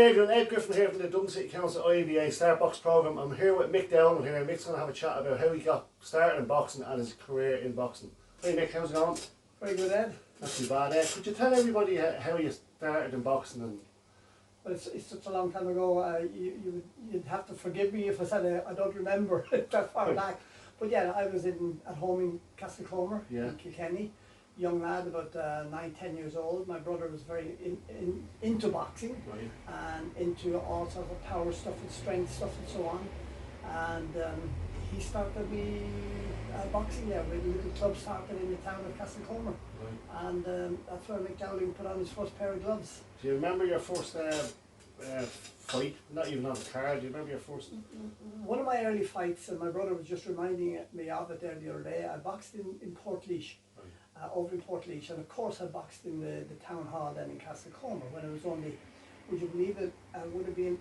Hi everyone, Ed Griffin here from the Dublin City Council IABA Start Box Programme. I'm here with Mick Dowling here. Mick's going to have a chat about how he got started in boxing and his career in boxing. Hey Mick, how's it going? Very good, Ed. Not too bad. Could you tell everybody how you started in boxing? And Well, it's such a long time ago. You'd have to forgive me if I said I don't remember that far back. But yeah, I was at home in Castlecomer, in Kilkenny. Young lad, about 9-10 years old. My brother was very into boxing, and into all sorts of power stuff and strength stuff and so on. And he started me boxing there with a little club started in the town of Castlecomer. And that's where Mick Dowling put on his first pair of gloves. Do you remember your first fight? Not even on the card. Do you remember your first? One of my early fights, and my brother was just reminding me of it there the other day. I boxed in Portlaoise. Over in Portlaoise, and of course I boxed in the town hall then in Castlecomer when it was only, would you believe it, would have been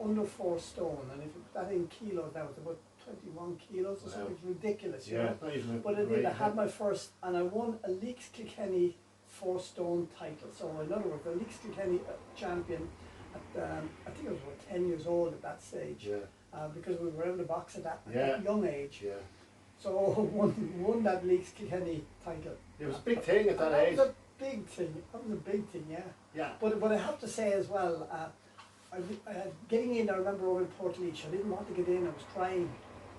under 4 stone, and if you put that in kilos, that was about 21 kilos or something. It's ridiculous, you know. But I did, I had my first, and I won a Leaks Kilkenny 4 stone title. So in other words, the Leaks Kilkenny champion at, I think I was about 10 years old at that stage, because we were able to box at that young age. So won that Leaks Kilkenny title. It was a big thing at that age. That was a big thing. That was a big thing, yeah. But I have to say as well, getting in, I remember over in Portlaoise, I didn't want to get in. I was crying.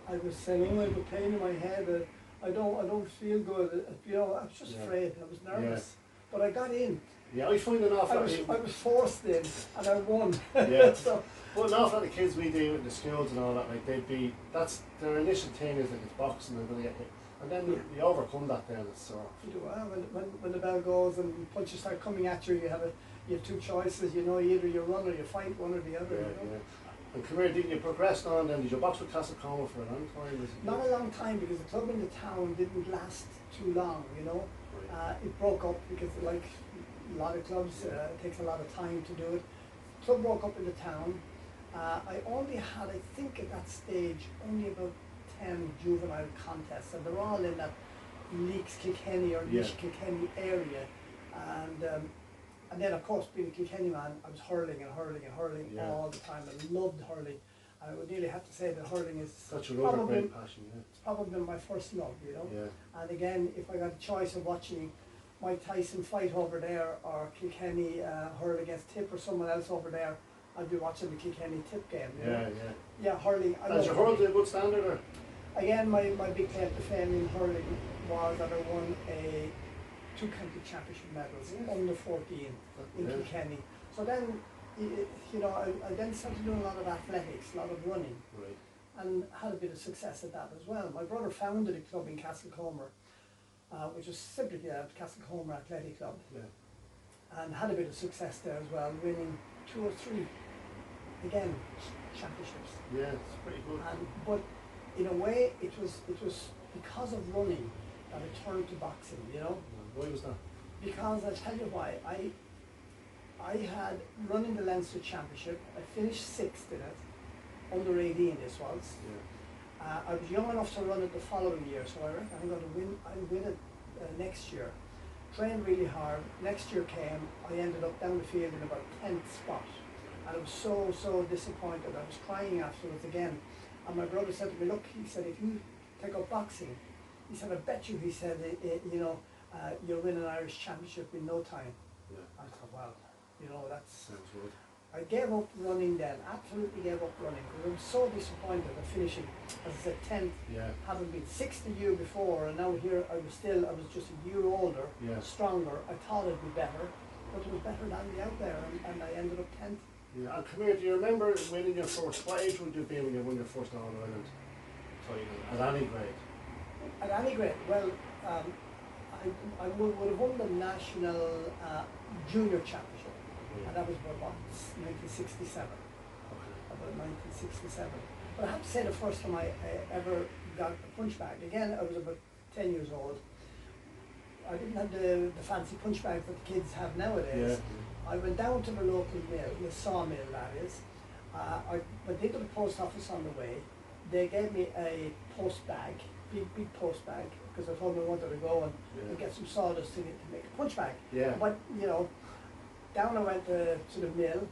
I was saying, oh, I have a pain in my head. I don't feel good. You know, I was just afraid. I was nervous. But I got in. Yeah, I find an awful I was forced in, and I won. So, well, an awful lot of kids we do in the schools and all that, like that's their initial thing is like it's boxing and going to get hit. And then you overcome that then, it's sore. You do, when the bell goes and punches start coming at you, you have 2 choices, you know, either you run or you fight, one or the other. You know? And come here, did you progress on then? Did you box with Castlecomer for a long time? Not a long time, because the club in the town didn't last too long, you know. It broke up because, like a lot of clubs, it takes a lot of time to do it. The club broke up in the town. I only had, I think at that stage, only about 10 juvenile contests, and they're all in that Leaks Kilkenny or Leash Kilkenny area. And then of course, being a Kilkenny man, I was hurling all the time. I loved hurling. I would nearly have to say that hurling is such a great passion. It's probably my first love, you know. And again, if I got a choice of watching Mike Tyson fight over there, or Kilkenny hurl against Tip or someone else over there, I'd be watching the Kilkenny Tip game. Yeah, hurling. Has your hurl to a good standard? Or? Again, my big claim to fame in hurling was that I won 2 county championship medals under 14 in Kilkenny. So then, you know, I then started doing a lot of athletics, a lot of running, and had a bit of success at that as well. My brother founded a club in Castlecomer, which was simply Castlecomer Athletic Club, and had a bit of success there as well, winning 2 or 3, again, championships. Yeah, it's pretty good. But in a way, it was because of running that I turned to boxing, you know. Why was that? Because I'll tell you why. I had run in the Leinster Championship. I finished 6th in it, under 18 this was. I was young enough to run it the following year, so I reckon I'm going to win. I'll win it next year. Trained really hard. Next year came. I ended up down the field in about 10th spot, and I was so disappointed. I was crying afterwards again. And my brother said to me, "Look," he said, "if you take up boxing," he said, "I bet you," he said, "you know, you'll win an Irish championship in no time." I thought, well, you know, that's... Sounds good. I gave up running then, absolutely gave up running, because I was so disappointed at finishing, as I said, 10th, having been 6th the year before, and now here I was just a year older, stronger. I thought it'd be better, but it was better than me out there, and I ended up 10th. Yeah, and come here, do you remember winning your first, what age would you be when you won your first All-Ireland title, at any grade? At any grade, well, I would have won the national junior championship, and that was about 1967. About 1967. But I have to say, the first time I ever got a punch bag, again, I was about 10 years old. I didn't have the fancy punch bags that the kids have nowadays. I went down to the local mill, the sawmill that is. I went into the post office on the way. They gave me a post bag, big post bag, because I told them I wanted to go and get some sawdust to make a punch bag. But, you know, down I went to the mill,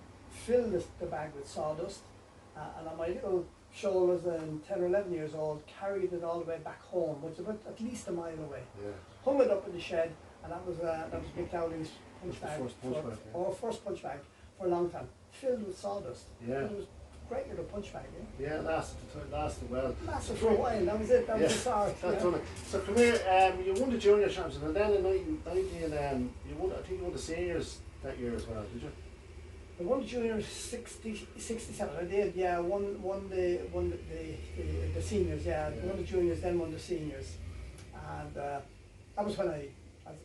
filled the bag with sawdust, and on my little shoulders and 10 or 11 years old, carried it all the way back home, which was about at least a mile away. Yeah. Hung it up in the shed, and that was Mick Dowling's punch bag. First punch bag for a long time, filled with sawdust. Yeah. It was a great little punch bag, yeah. Yeah, it lasted well. Lasted for a while, that was it, that was the start. That's done it. So come here, you won the junior championship, and then in 19, you won, I think you won the seniors that year as well, did you? I won the juniors 67. I did, yeah. Won the seniors, yeah. Yeah. Won the juniors, then won the seniors, and that was when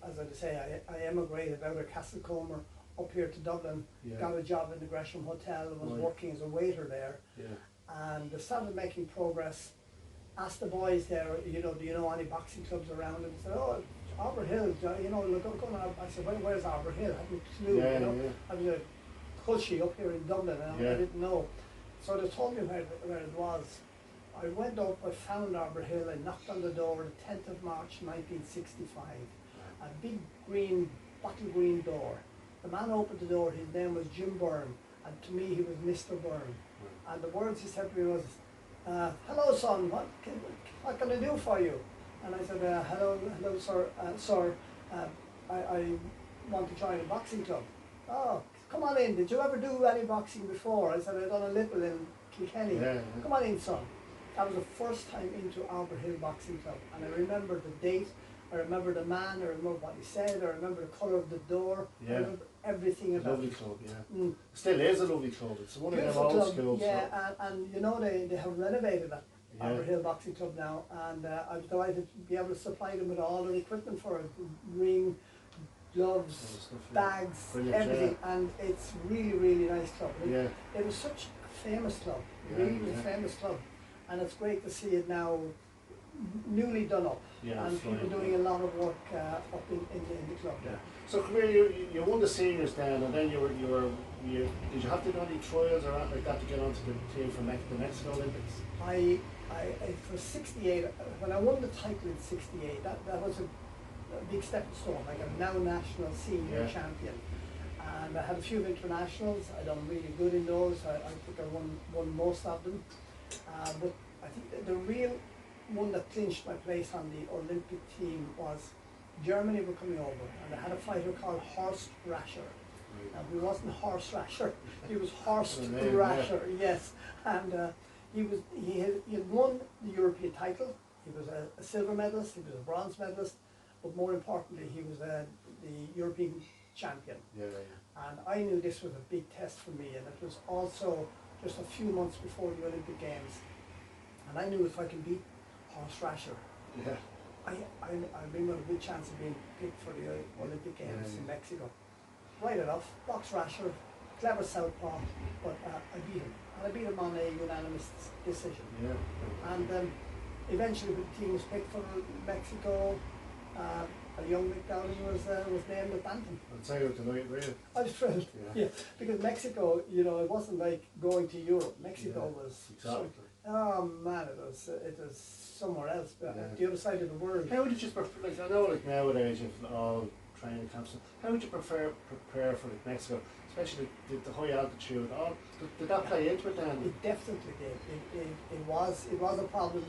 as I say, I emigrated out of Castlecomer up here to Dublin. Yeah. Got a job in the Gresham Hotel. Was Right. working as a waiter there, Yeah. and I started making progress. Asked the boys there, do you know any boxing clubs around? And they said, oh, Arbor Hill, look, going on. I said, where's Arbor Hill? I had no clue, Yeah, you know. yeah. I was a Culshy up here in Dublin, and I didn't know. So they told me where it was. I went up, I found Arbor Hill, I knocked on the door, the 10th of March 1965. A big green, bottle green door. The man opened the door, his name was Jim Byrne, and to me he was Mr. Byrne. And the words he said to me was, hello son, what can I do for you? And I said, hello sir, I want to join a boxing club. Oh, come on in, did you ever do any boxing before? I said, I've done a little in Kilkenny. Yeah. Come on in, son. That was the first time into Arbor Hill Boxing Club, and I remember the date, I remember the man, I remember what he said, I remember the colour of the door, I remember everything about lovely it. club, yeah. Still is a lovely club. It's one of them old schools. Yeah, and they have renovated that Arbor Hill Boxing Club now, and I was delighted to be able to supply them with all the equipment for it, ring, gloves, stuff, bags, brilliant, everything, and it's really, really nice club. It was such a famous club, really was a famous club, and it's great to see it now newly done up, and people doing a lot of work up in the club. Yeah. So come here, you won the seniors then, and then you did you have to do any trials or anything like that to get onto the team for the Mexico Olympics? I for 68, when I won the title in 68, that was a big stepping stone. Like I'm now national senior champion, and I had a few internationals. I done really good in those. I think I won most of them, but I think the real one that clinched my place on the Olympic team was Germany were coming over, and they had a fighter called Horst Rascher. Now he wasn't Horst Rascher, he was Horst Rascher, yes, and he had won the European title. He was a silver medalist, he was a bronze medalist, but more importantly, he was the European champion. And I knew this was a big test for me, and it was also just a few months before the Olympic Games. And I knew if I can beat Horst Rascher, I've got a good chance of being picked for the Olympic Games in Mexico. Right enough, box Rasher, clever southpaw, but I beat him. And I beat him on a unanimous decision. And eventually the team was picked for Mexico. A young Mick Dowling was named at Bantam. I'd say it tonight, really. I was thrilled, because Mexico, it wasn't like going to Europe. Mexico was oh man, it was somewhere else, at the other side of the world. How would you just I know nowadays you've all training camps. How would you prepare for Mexico, especially the high altitude? Did that play into it then? It definitely did. It was a problem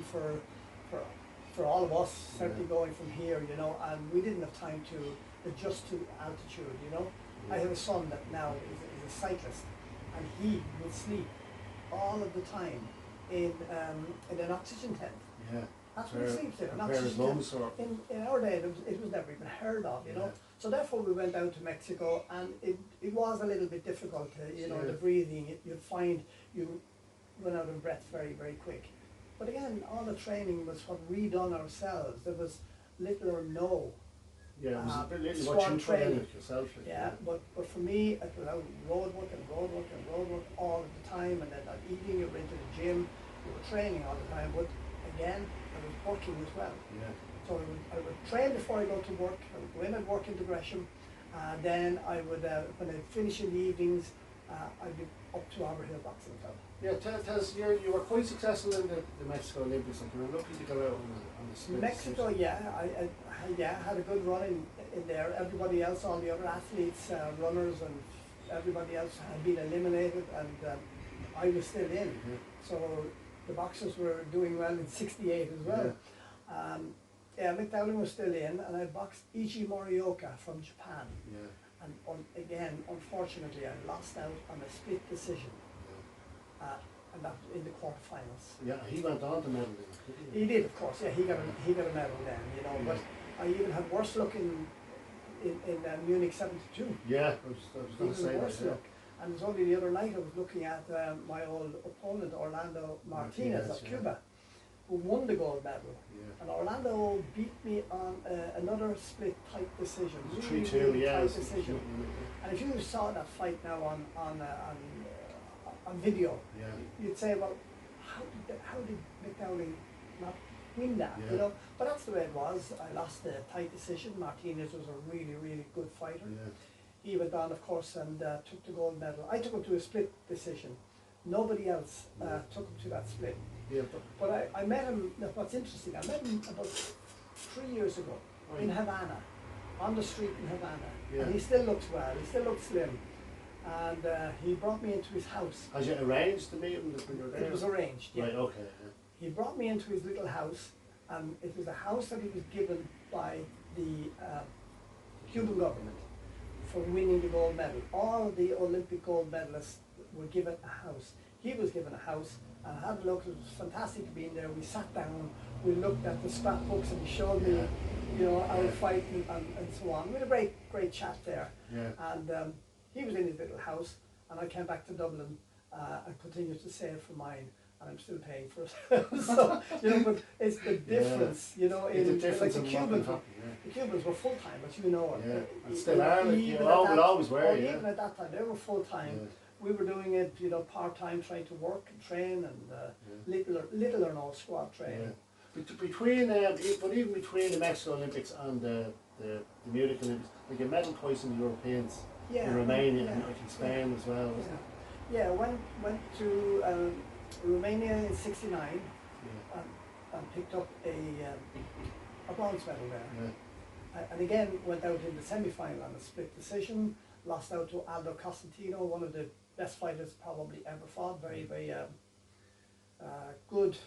for all of us, certainly going from here, and we didn't have time to adjust to altitude, I have a son that now is a cyclist, and he will sleep all of the time in an oxygen tent. That's what he sleeps in, an oxygen tent. In our day, it was never even heard of, So therefore we went down to Mexico, and it was a little bit difficult, the breathing. You'd find you run out of breath very, very quick. But again, all the training was what we done ourselves. There was little or no it was a bit little what you trained yourself. But for me, it was out road work all the time, and then not eating. You were into the gym, you were training all the time. But again, I was working as well. So I would train before I go to work. I would go in and work into Gresham. Then I would, when I finish in the evenings, I'd be up to Arbor Hill Boxing Club. Tell us, you were quite successful in the Mexico Olympics, and you were lucky to go out on the split. Mexico, I had a good run in there. Everybody else, all the other athletes, runners and everybody else had been eliminated, and I was still in. Yeah. So the boxers were doing well in '68 as well. Yeah, Mick Dowling was still in, and I boxed E.G. Morioka from Japan. Yeah. And again, unfortunately, I lost out on a split decision, and that in the quarterfinals. Yeah, he went on to medal then, didn't He did, of course. Yeah, he got a medal then, you know. Yeah. But I even had worse luck in Munich '72. Yeah, I was going to say Worse that. Yeah. luck. And it was only the other night I was looking at my old opponent, Orlando Martinez of yeah. Cuba, who won the gold medal. Yeah. And Orlando beat me on another split tight decision. It was Really, 3-2, really yeah. tight decision. And if you saw that fight now on video, Yeah. you'd say, well, how did Mick Dowling not win that? Yeah. You know, but that's the way it was. I lost the tight decision. Martinez was a really, really good fighter. Yeah. He went on, of course, and took the gold medal. I took him to a split decision. Nobody else took him to that split. Yeah, But I met him. What's interesting, I met him about 3 years ago in Havana, on the street in Havana, Yeah. and he still looks well. He still looks slim, and he brought me into his house. Has you arranged the meeting when you were there? It was arranged. Yeah. Right, okay. Yeah. He brought me into his little house, and it was a house that he was given by the Cuban government for winning the gold medal. All the Olympic gold medalists were given a house. He was given a house, and I had a look. It was fantastic to be in there. We sat down, we looked at the scrapbooks, and he showed me, you know, our fight and so on. We had a great chat there. Yeah. And he was in his little house, and I came back to Dublin and continued to save for mine. And I'm still paying for it. So, you know, but it's the difference, you know, It's in a difference like the in what Cubans. can happen, The Cubans were full time, but you know it. Yeah. And E- still are, like, even you at always were, oh, yeah. even at that time, they were full time. Yeah. We were doing it, you know, part time, trying to work and train, and little or no squad Yeah. training. Between, but even between the Mexico Olympics and the Munich Olympics, like you medal twice in the Europeans, in Romania and like in Spain as well, wasn't it? Yeah, went to Romania in '69 Yeah. and picked up a bronze medal there. Yeah. And again, went out in the semi-final on a split decision, lost out to Aldo Costantino, one of the best fighters probably ever fought, very good,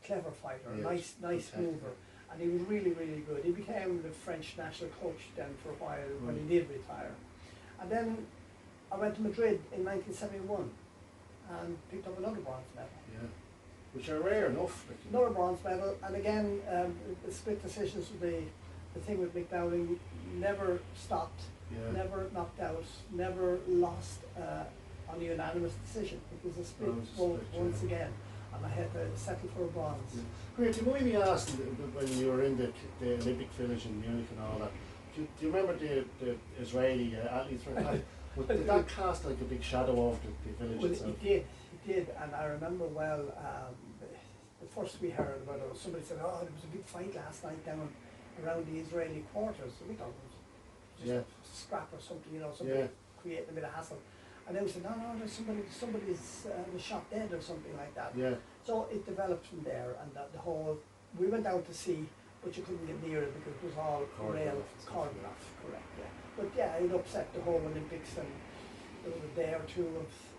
clever fighter, Yeah, nice good mover. And he was really good. He became the French national coach then for a while when he did retire. And then I went to Madrid in 1971 and picked up another bronze medal. Yeah. Which are rare enough. Like, Another bronze medal, and again, the split decisions were the thing with Mick Dowling. Never stopped, never knocked out, never lost on a unanimous decision. It was a split vote once again, and I had to settle for a bronze. Yeah. Great, do you mind me asking, when you were in the Olympic Village in Munich and all that, do you remember the Israeli athletes? Did that cast like a big shadow over the village Well, itself? it did, and I remember well, the first we heard about it, somebody said, oh, there was a big fight last night down around the Israeli quarters. So we thought it was just a scrap or something, you know, somebody creating a bit of hassle. And then we said, no, there's somebody's was shot dead or something like that. Yeah. So it developed from there, and the whole, we went out to see, but you couldn't get near it because it was all rail cordon off, correct, yeah. But yeah, it upset the whole Olympics, and there was a day or two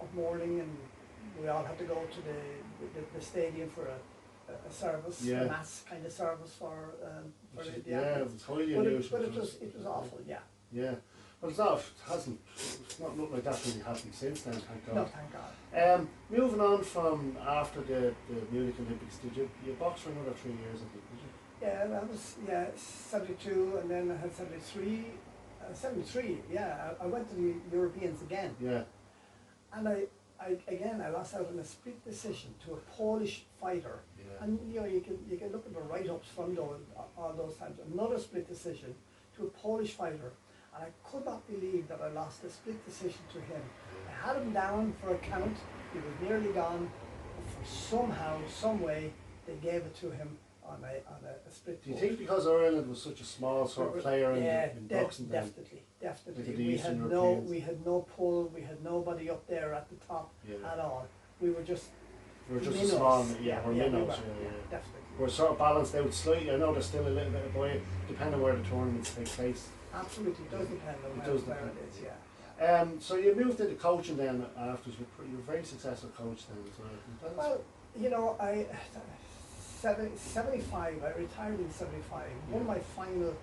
of mourning, and we all had to go to the stadium for a service, a mass kind of service for the athletes. It was highly But unusual. it was awful, yeah. Yeah. Well, it's not nothing like that really happened since then, thank God. No, thank God. Moving on from after the Munich Olympics, did you box for another 3 years, I think, did you? Yeah, that was 72, and then I had 73. 73, yeah. I went to the Europeans again. Yeah. And I lost out in a split decision to a Polish fighter. Yeah. And you know, you can look at the write-ups from all those times. Another split decision to a Polish fighter, and I could not believe that I lost a split decision to him. I had him down for a count. He was nearly gone. But for somehow, some way, they gave it to him on a split. Do you think because Ireland was such a small sort of player in boxing then? Definitely. Like We had no pull. We had nobody up there at the top at all. We were just a minnows. small, we minnows, were, definitely. We're sort of balanced out slightly. I know there's still a little bit of way, depending on where the tournaments take place. Absolutely, it does depend on where it is, yeah. So you moved into coaching then afterwards. You were a very successful coach then as well. Can you tell us? Well, you know, 75, I retired in 75, won Yeah. my final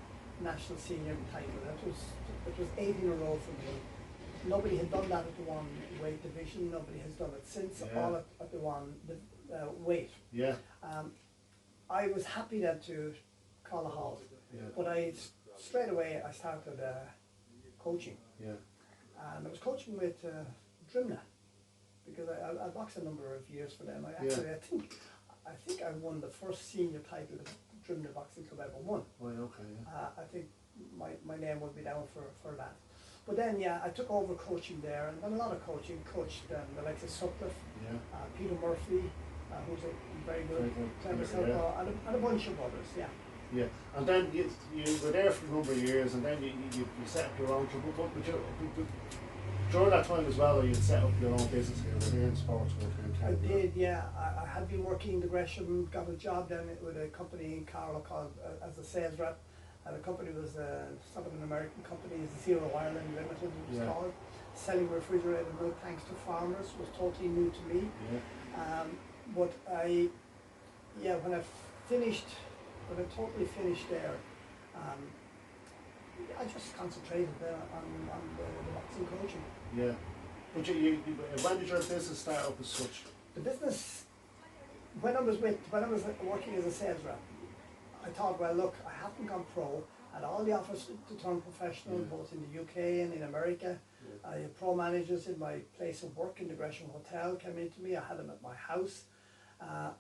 national senior title. It was 8 in a row for me. Nobody had done that at the one weight division, nobody has done it since, Yeah. all at the one weight. Yeah. I was happy then to call a halt, Yeah. but straight away I started coaching. Yeah. And I was coaching with Drimna, because I boxed a number of years for them. I think I won the first senior title that Drimna Boxing Club ever won. Right, okay, yeah. I think my name would be down for that. But then, yeah, I took over coaching there and done a lot of coaching. Coached the likes of Sutcliffe, Yeah. Peter Murphy, who's a very good clever player, southpaw, and a bunch of others, yeah. Yeah. And then you were there for a number of years, and then you set up your own club. But during that time as well, you set up your own business here in sports work. I did, yeah. I had been working in the Gresham, got a job then with a company in Carlow called as a sales rep. And the company was something an American company, Zero Ireland Limited it was called. Selling refrigerated milk tanks to farmers was totally new to me. Yeah. But when I totally finished there, I just concentrated there on the boxing coaching. Yeah. But when did your business start up as such? The business, when I was working as a sales rep, I thought, well, look, I haven't gone pro. I had all the offers to turn professional, both in the UK and in America. Yeah. I had pro managers in my place of work in the Gresham Hotel came into me. I had them at my house. I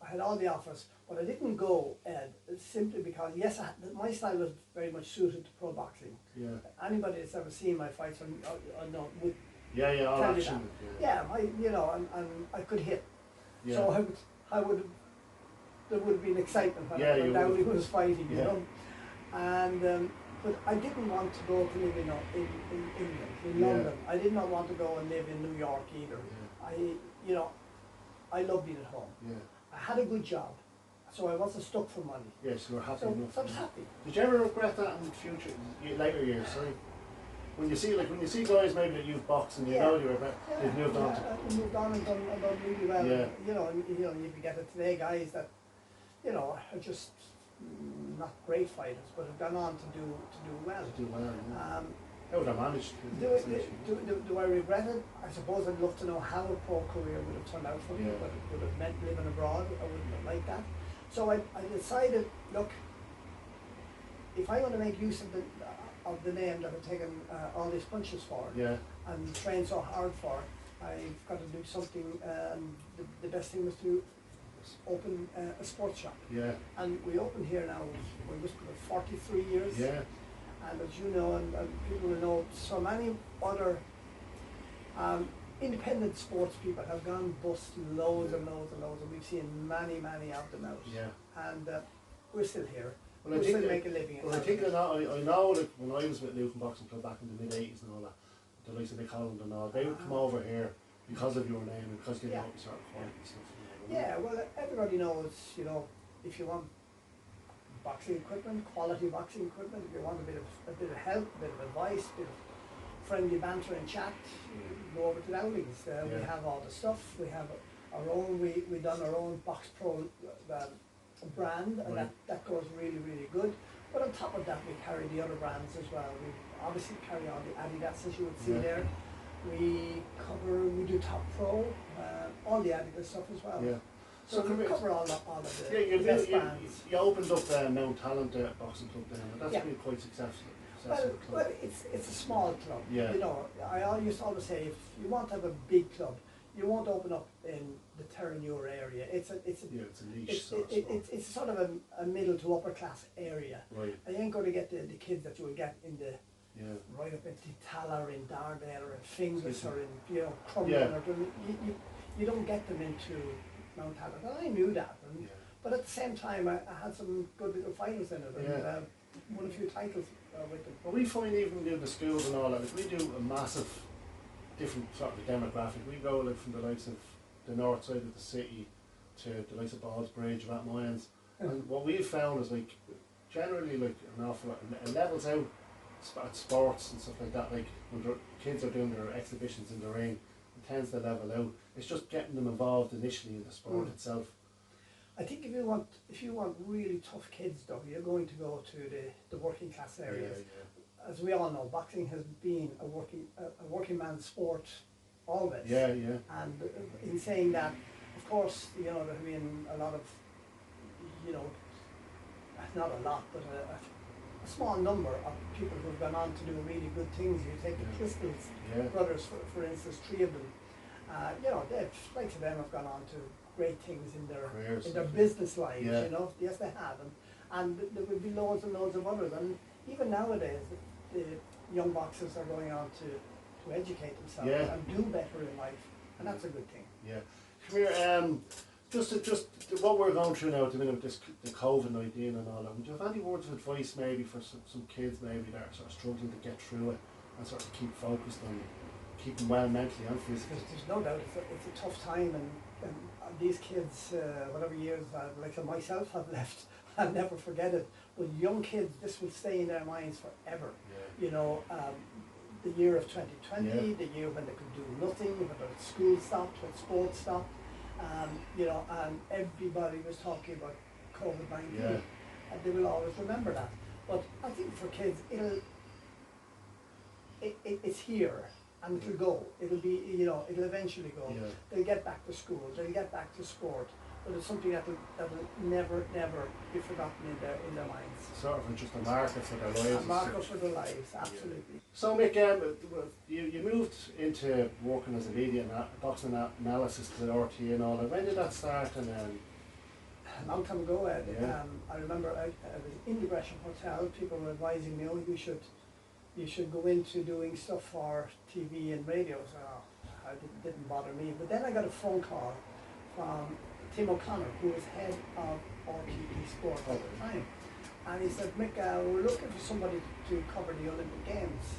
had all the offers, but I didn't go, Ed, simply because, yes, my style was very much suited to pro boxing. Yeah. Anybody that's ever seen my fights would all tell you action. that. And I could hit. Yeah. So there would have been excitement when Dowling was fighting, you know. And but I didn't want to go to live in England, in London. I did not want to go and live in New York either. Yeah. I love being at home. Yeah. I had a good job, so I wasn't stuck for money. Yes, you were happy So enough. I was happy. Did you ever regret that in the future, later years? Sorry. When you see guys maybe that you've boxed and you know they've moved on to. I moved on and done really well. Yeah. You can get it today, guys that are just not great fighters, but have gone on to do well. To do well. Yeah. How would I manage? Do I regret it? I suppose I'd love to know how a pro career would have turned out for me, but it would have meant living abroad. I wouldn't have liked that. So I decided, look, if I want to make use of the name that I've taken all these punches for and trained so hard for, I've got to do something. The best thing was to open a sports shop. Yeah. And we opened here now, we must be 43 years. Yeah. And as you know, and people will know, so many other independent sports people have gone bust loads and loads and loads, and we've seen many of them out. Yeah. And we're still here. Well, we're still making a living. Well, I know that when I was with Luton Boxing Club back in the mid-80s and all that, the likes of Mick and all, they would come over here because of your name and because they know you sort of quality and stuff. Yeah, well, everybody knows, if you want boxing equipment, quality boxing equipment, if you want a bit of help, a bit of advice, a bit of friendly banter and chat, go over to Dowling's. We have all the stuff. We have our own. We done our own Box Pro brand, and that goes really good. But on top of that, we carry the other brands as well. We obviously carry on the Adidas, as you would see there. We do Top Pro, all the Adidas stuff as well. Yeah. So we cover all of the best brands. You opened up Mount Talent Boxing Club then, and that's been quite successful. Well, it's a small club. Yeah. I used to always say, if you want to have a big club, you won't open up in the Terranure area. It's a niche. It's sort of a middle to upper class area. Right. And you ain't going to get the kids that you will get in the right up in Tala or in Dardale or in Finglas or in Crumlin or you don't get them into Mount Talent. And I knew that. But at the same time, I had some good little fighters in it and won a few titles with them. But we find even in the schools and all that, if we do a massive different sort of demographic, we go from the likes of the north side of the city to the likes of Ballsbridge, Rathmines, and what we've found is generally an awful lot, it levels out at sports and stuff like that, like when kids are doing their exhibitions in the ring, it tends to level out. It's just getting them involved initially in the sport itself. I think if you want really tough kids though, you're going to go to the working class areas. Yeah. As we all know, boxing has been a working man's sport always. Yeah. And in saying that, of course, you know, there have been a lot of, you know, not a lot, but a small number of people who have gone on to do really good things. You take the Crystals brothers, for instance, 3 of them. You know, likes of them have gone on to great things in their careers, in their business lives. You know, yes, they have, and there will be loads and loads of others. And even nowadays, the young boxers are going on to educate themselves and do better in life, and that's a good thing. Yeah. Come here. Just what we're going through now at the minute with the COVID-19 and all that. Would you have any words of advice maybe for some kids maybe that are sort of struggling to get through it and sort of keep focused on keeping well mentally and physically? There's no doubt it's a tough time, and these kids, whatever years like myself have left, I'll never forget it. But young kids, this will stay in their minds forever. Yeah. You know, the year of 2020, the year when they could do nothing, when school stopped, when sports stopped. You know, and everybody was talking about COVID-19, and they will always remember that. But I think for kids, it's here, and it'll go. It'll be, you know, it'll eventually go. Yeah. They'll get back to school. They'll get back to sport. But it's something that'll never be forgotten in their minds. Sort of just a marker for their lives. A marker for their lives, absolutely. Yeah. So Mick, you moved into working as a media and boxing analysis to the RT and all that. When did that start? And a long time ago, I remember I was in the Gresham Hotel. People were advising me, oh, you should go into doing stuff for TV and radio. So it didn't bother me. But then I got a phone call from Tim O'Connor, who was head of RTE Sport at the time, and he said, Mick, we're looking for somebody to cover the Olympic Games.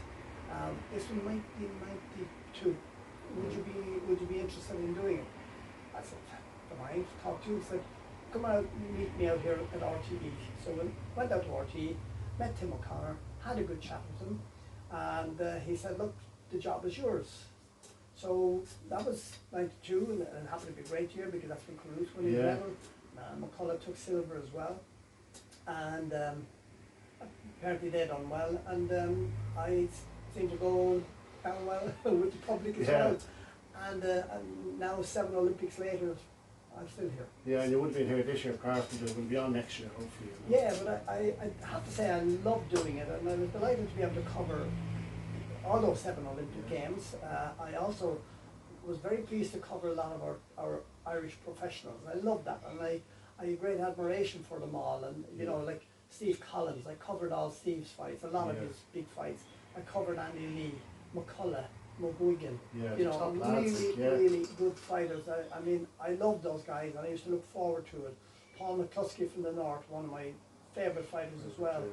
This was 1992. Would you be interested in doing it? I said, don't mind, talk to you. He said, come out, meet me out here at RTE. So we went out to RTE, met Tim O'Connor, had a good chat with him, and he said, look, the job is yours. So that was 92, and happened to be a great year because that's when Caruth won his medal. McCullough took silver as well, and apparently they done well, and I seem to go down well with the public as well. And now 7 Olympics later, I'm still here. Yeah, and you would have been here this year, Carson, but we'll be on next year, hopefully. You know? Yeah, but I have to say I love doing it, and I was delighted to be able to cover all those 7 Olympic Games. I also was very pleased to cover a lot of our Irish professionals. I love that, and I have great admiration for them all. And you know, like Steve Collins, I covered all Steve's fights, a lot of his big fights. I covered Andy Lee, McCullough, McGuigan. You know, really good fighters. I mean, I love those guys, and I used to look forward to it. Paul McCluskey from the North, one of my favourite fighters as well.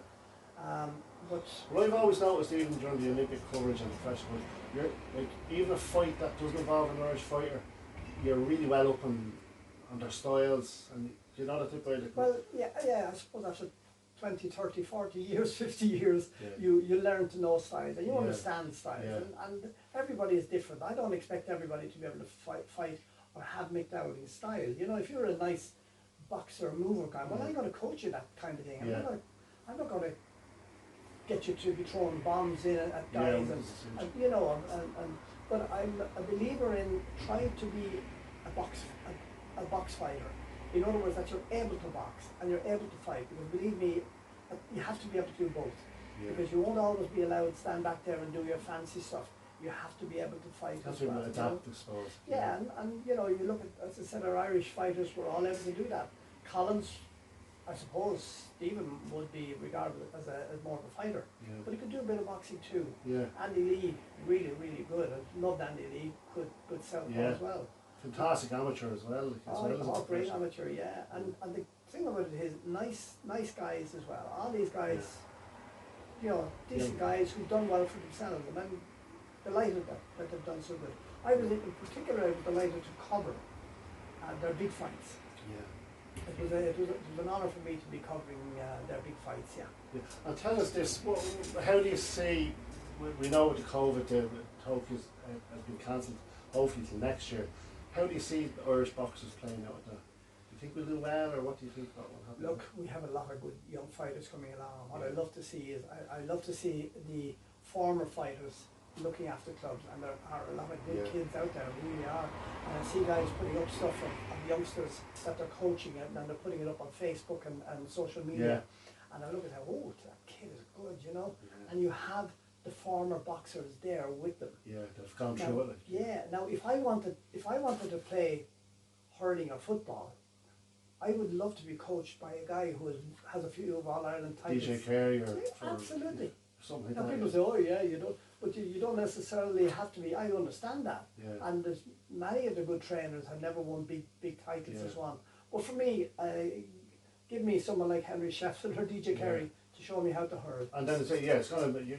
Well, I've always noticed even during the Olympic coverage and the festivals, you're like even a fight that doesn't involve an Irish fighter, you're really well up on their styles, and you know that type of like. Well, yeah. I suppose after 20, 30, 40 years, 50 years, you learn to know styles and you understand styles, and everybody is different. I don't expect everybody to be able to fight or have Mick Dowling's style. You know, if you're a nice boxer, mover guy, well, I'm going to coach you that kind of thing. I'm not going to get you to be throwing bombs in at guys, and you know, but I'm a believer in trying to be a box fighter. In other words, that you're able to box and you're able to fight, because believe me, you have to be able to do both. Because you won't always be allowed to stand back there and do your fancy stuff. You have to be able to fight as well. Adapt, I suppose. Yeah, and you know, you look at, as I said, our Irish fighters were all able to do that. Collins, I suppose Stephen would be regarded as more of a fighter, but he could do a bit of boxing too. Andy Lee, really good. I loved Andy Lee, good southpaw as well. Fantastic amateur as well. Great amateur, and the thing about it is nice guys as well. All these guys, you know, decent guys who've done well for themselves, and I'm delighted that they've done so good. I was in particular delighted to cover their big fights. it was an honour for me to be covering their big fights, yeah. Yeah. And tell us this, how do you see, we know with the COVID, the Tokyo's has been cancelled, hopefully till next year. How do you see the Irish boxers playing out there? Do you think we'll do well, or what do you think about what happens? Look, we have a lot of good young fighters coming along. What Yeah. I love to see is, I love to see the former fighters looking after clubs, and there are a lot of good Yeah. kids out there, really are. And I see guys putting up stuff of youngsters that they're coaching and they're putting it up on Facebook and social media. Yeah. And I look at how, oh, that kid is good, you know. Yeah. And you have the former boxers there with them. Yeah, they've gone Now, through it. Like. yeah. Now, if I wanted to play hurling or football, I would love to be coached by a guy who has a few of All Ireland titles. DJ Carey or Yeah, absolutely. something like Now that. people say, oh yeah, you don't, but you don't necessarily have to be. I understand that. Yeah. And there's many of the good trainers have never won big titles Yeah. as one. But for me, give me someone like Henry Sheffield or DJ Carey to show me how to hurl. And then it's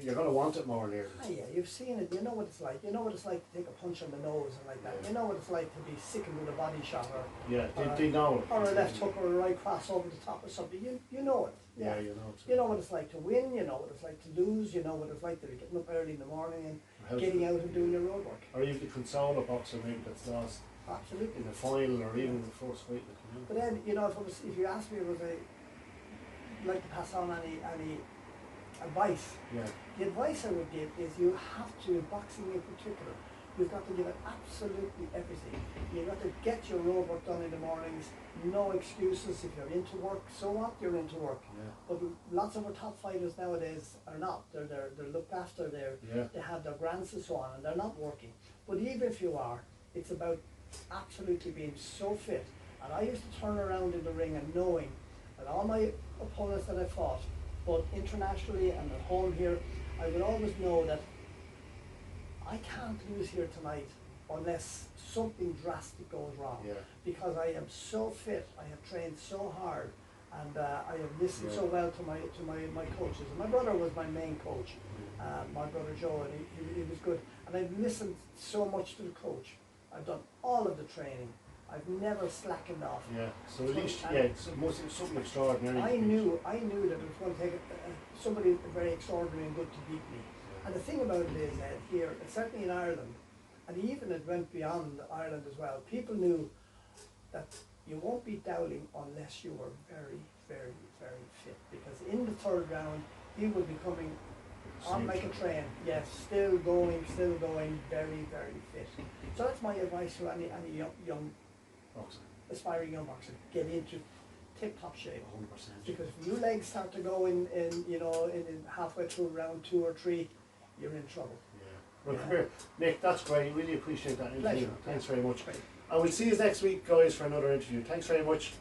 you're gonna want it more nearly. Ah, yeah, you've seen it. You know what it's like. You know what it's like to take a punch on the nose and like that. Yeah. You know what it's like to be sickened with a body shot Yeah, or they know it. or a left hook or a right cross over the top of something. You know it. Yeah, you know it. You know what it's like to win. You know what it's like to lose. You know what it's like to be getting up early in the morning and How's getting it- out and doing your road work. Or even to console a boxer maybe that's lost Absolutely. in the final or even the first fight in the community. But then, you know, if you asked me, was I like to pass on any advice? Yeah, The advice I would give is you have to, boxing in particular, you've got to give it absolutely everything. You've got to get your road work done in the mornings, no excuses. If you're into work, so what? You're into work. yeah, But lots of our top fighters nowadays are not. They're looked after. yeah. They have their grants and so on, and they're not working. But even if you are, it's about absolutely being so fit. And I used to turn around in the ring and knowing that all my opponents that I fought, both internationally and at home here, I would always know that I can't lose here tonight unless something drastic goes wrong. Yeah. Because I am so fit, I have trained so hard, and I have listened so well to my coaches. And my brother was my main coach, my brother Joe, and he was good. And I've listened so much to the coach. I've done all of the training. I've never slackened off. Yeah, so at least, it's something extraordinary. I knew that it was going to take somebody very extraordinary and good to beat me. And the thing about it is that here, certainly in Ireland, and even it went beyond Ireland as well, people knew that you won't beat Dowling unless you were very, very, very fit. Because in the third round, he will be coming on like a train. Yes, still going, very, very fit. So that's my advice to any young Boxer, aspiring young boxer. Get into tip-top shape. 100%. Because if your legs start to go in halfway through round 2 or 3, you're in trouble. Yeah. Well, come here. Nick, that's great. Really appreciate that interview. Pleasure. Thanks very much. Great. And we'll see you next week, guys, for another interview. Thanks very much.